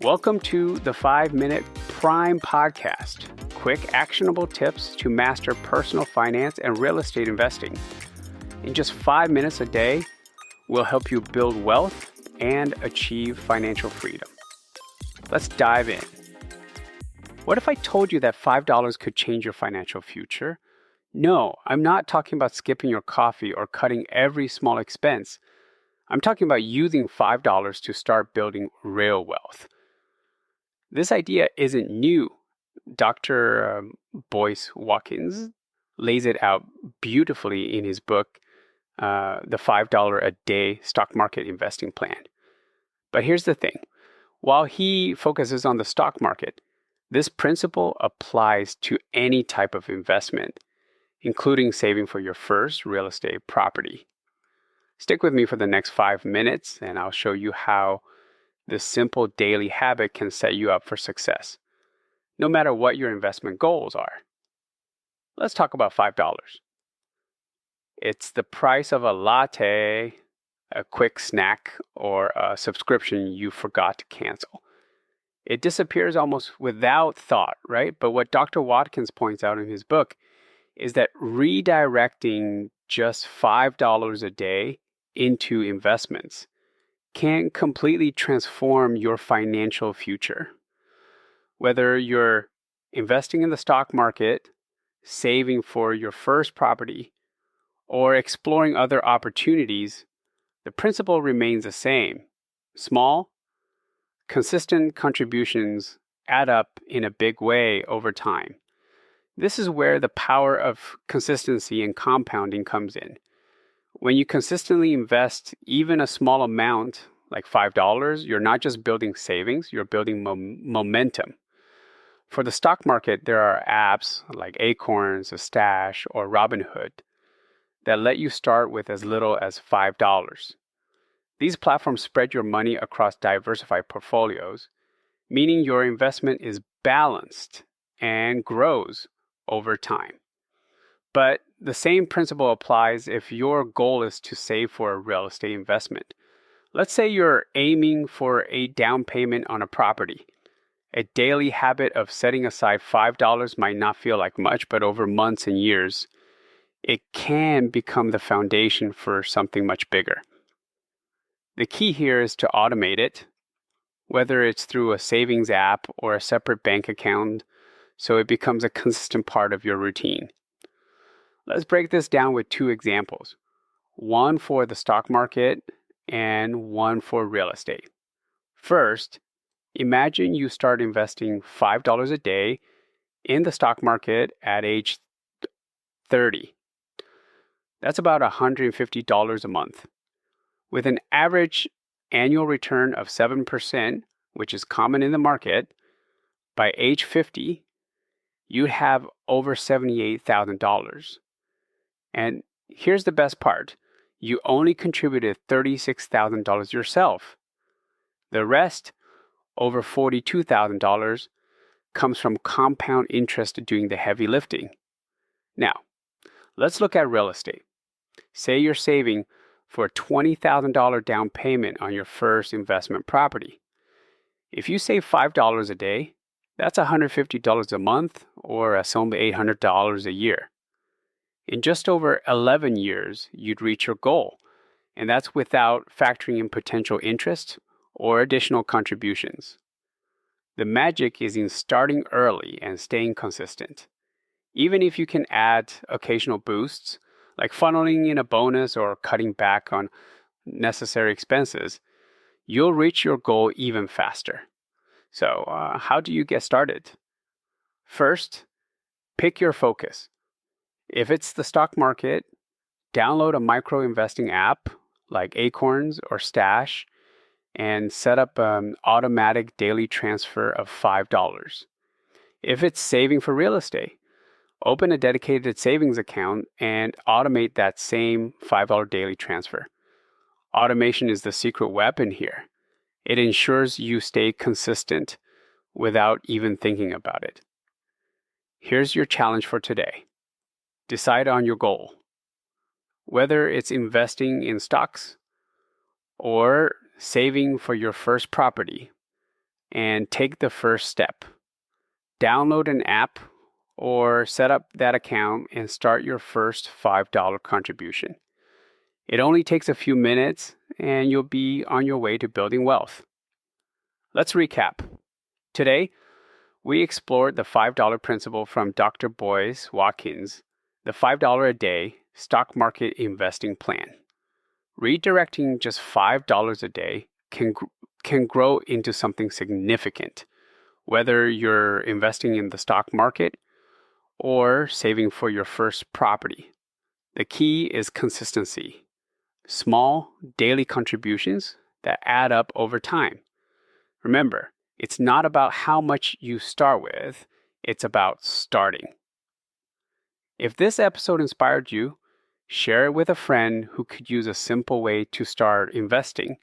Welcome to the 5-Minute Prime Podcast. Quick, actionable tips to master personal finance and real estate investing. In just 5 minutes a day, we'll help you build wealth and achieve financial freedom. Let's dive in. What if I told you that $5 could change your financial future? No, I'm not talking about skipping your coffee or cutting every small expense. I'm talking about using $5 to start building real wealth. This idea isn't new. Dr. Boyce Watkins lays it out beautifully in his book, The $5 a Day Stock Market Investing Plan. But here's the thing. While he focuses on the stock market, this principle applies to any type of investment, including saving for your first real estate property. Stick with me for the next 5 minutes, and I'll show you how this simple daily habit can set you up for success, no matter what your investment goals are. Let's talk about $5. It's the price of a latte, a quick snack, or a subscription you forgot to cancel. It disappears almost without thought, right? But what Dr. Watkins points out in his book is that redirecting just $5 a day into investments can completely transform your financial future. Whether you're investing in the stock market, saving for your first property, or exploring other opportunities, the principle remains the same. Small, consistent contributions add up in a big way over time. This is where the power of consistency and compounding comes in. When you consistently invest even a small amount, like $5, you're not just building savings, you're building momentum. For the stock market, there are apps like Acorns, a Stash, or Robinhood that let you start with as little as $5. These platforms spread your money across diversified portfolios, meaning your investment is balanced and grows over time. But the same principle applies if your goal is to save for a real estate investment. Let's say you're aiming for a down payment on a property. A daily habit of setting aside $5 might not feel like much, but over months and years, it can become the foundation for something much bigger. The key here is to automate it, whether it's through a savings app or a separate bank account, so it becomes a consistent part of your routine. Let's break this down with 2 examples, one for the stock market and one for real estate. First, imagine you start investing $5 a day in the stock market at age 30. That's about $150 a month. With an average annual return of 7%, which is common in the market, by age 50, you'd have over $78,000. And here's the best part. You only contributed $36,000 yourself. The rest, over $42,000, comes from compound interest doing the heavy lifting. Now, let's look at real estate. Say you're saving for a $20,000 down payment on your first investment property. If you save $5 a day, that's $150 a month, or some $800 a year. In just over 11 years, you'd reach your goal, and that's without factoring in potential interest or additional contributions. The magic is in starting early and staying consistent. Even if you can add occasional boosts, like funneling in a bonus or cutting back on necessary expenses, you'll reach your goal even faster. So, how do you get started? First, pick your focus. If it's the stock market, download a micro investing app like Acorns or Stash and set up an automatic daily transfer of $5. If it's saving for real estate, open a dedicated savings account and automate that same $5 daily transfer. Automation is the secret weapon here. It ensures you stay consistent without even thinking about it. Here's your challenge for today. Decide on your goal. Whether it's investing in stocks or saving for your first property, and take the first step. Download an app or set up that account and start your first $5 contribution. It only takes a few minutes and you'll be on your way to building wealth. Let's recap. Today, we explored the $5 principle from Dr. Boyce Watkins, the $5 a day stock market investing plan. Redirecting just $5 a day can grow into something significant, whether you're investing in the stock market or saving for your first property. The key is consistency. Small daily contributions that add up over time. Remember, it's not about how much you start with, it's about starting. If this episode inspired you, share it with a friend who could use a simple way to start investing.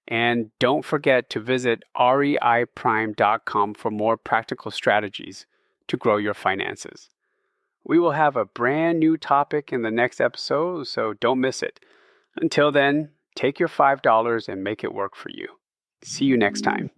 And don't forget to visit reiprime.com for more practical strategies to grow your finances. We will have a brand new topic in the next episode, so don't miss it. Until then, take your $5 and make it work for you. See you next time.